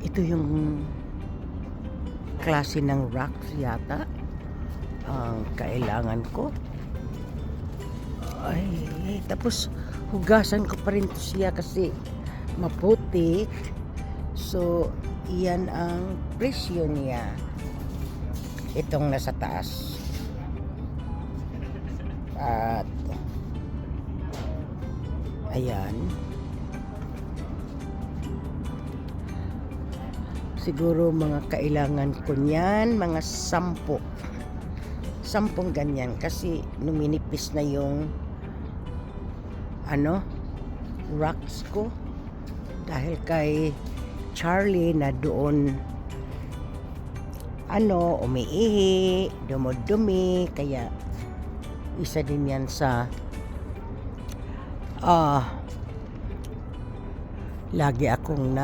Ito yung klase ng rocks yata ang kailangan ko. Ay, tapos hugasan ko pa rin to siya kasi maputi. So, iyan ang presyo niya. Itong nasa taas. At ayan. Siguro mga kailangan ko niyan, mga 10. 10 ganyan kasi numinipis na yung rocks ko dahil kay Charlie na doon umiihi, dumudumi, kaya isa din yan sa lagi akong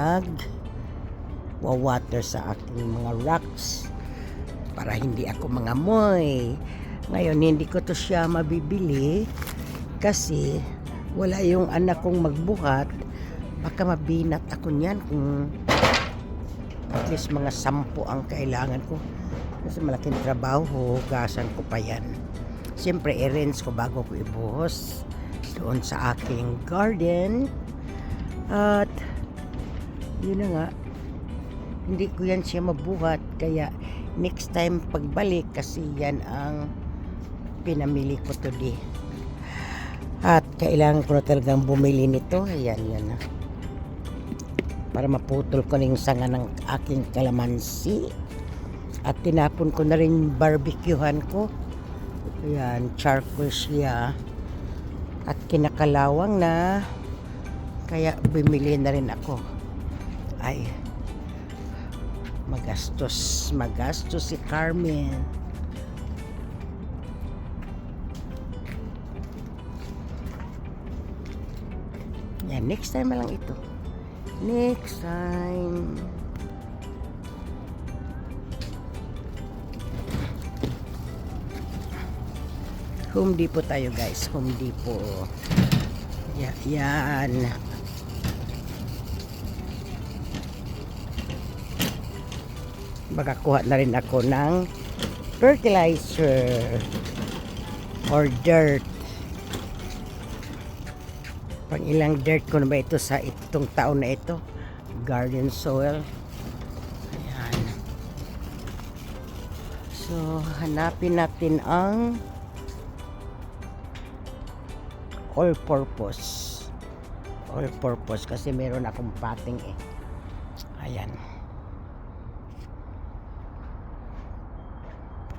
water sa aking mga rocks para hindi ako mangamoy. Ngayon hindi ko to siya mabibili kasi wala yung anak kong magbuhat. Baka mabinat ako niyan kung at least mga 10 ang kailangan ko kasi malaking trabaho, hugasan ko pa yan. Siyempre i-rinse ko bago ko ibuhos doon sa aking garden. At yun na nga, hindi ko yan siya mabuhat kaya next time pagbalik kasi yan ang pinamili ko today. At kailangan ko na talagang bumili nito. Ayan, yan na. Para maputol ko na yung sanga ng aking kalamansi. At tinapon ko na rin barbecuehan ko. Ayan, charcoal siya. At kinakalawang na. Kaya bumili na rin ako. Ay, magastos si Carmen. Yan, next time na lang ito. Next time. Home Depot tayo guys. Home Depot. Yan. Makakuha na rin ako ng fertilizer or dirt. Pang ilang dirt ko na ba ito sa itong taon na ito? Garden soil. Ayan. So, hanapin natin ang all purpose. All purpose kasi meron akong pating eh. Ayan.